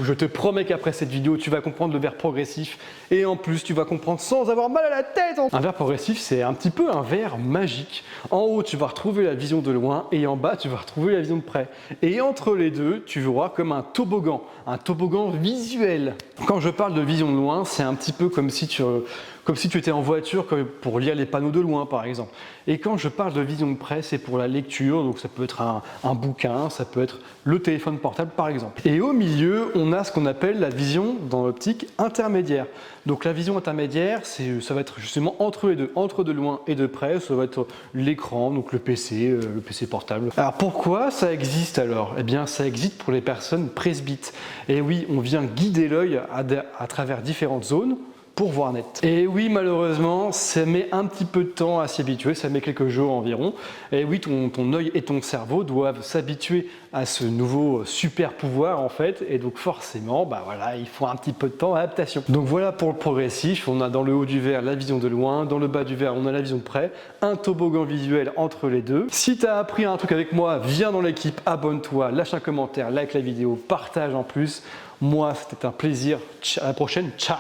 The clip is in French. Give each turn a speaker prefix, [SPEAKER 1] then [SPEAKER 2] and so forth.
[SPEAKER 1] je te promets qu'après cette vidéo, tu vas comprendre le verre progressif et en plus, tu vas comprendre sans avoir mal à la tête. Un verre progressif, c'est un petit peu un verre magique. En haut, tu vas retrouver la vision de loin et en bas, tu vas retrouver la vision de près. Et entre les deux, tu verras comme un toboggan visuel. Quand je parle de vision de loin, c'est un petit peu comme si tu étais en voiture pour lire les panneaux de loin, par exemple. Et quand je parle de vision de près, c'est pour la lecture, donc ça peut être un bouquin, ça peut être le téléphone portable, par exemple. Et au milieu, on a ce qu'on appelle la vision dans l'optique intermédiaire. Donc la vision intermédiaire, ça va être justement entre les deux, entre de loin et de près, ça va être l'écran, donc le PC portable. Alors pourquoi ça existe alors? Eh bien ça existe pour les personnes presbytes. Et oui, on vient guider l'œil à travers différentes zones pour voir net. Et oui, malheureusement, ça met un petit peu de temps à s'y habituer, ça met quelques jours environ. Et oui, ton œil et ton cerveau doivent s'habituer à ce nouveau super pouvoir en fait. Et donc forcément, voilà, il faut un petit peu de temps d'adaptation. Donc voilà pour le progressif, on a dans le haut du verre la vision de loin, dans le bas du verre on a la vision de près, un toboggan visuel entre les deux. Si tu as appris un truc avec moi, viens dans l'équipe, abonne-toi, lâche un commentaire, like la vidéo, partage en plus. Moi, c'était un plaisir. À la prochaine, ciao!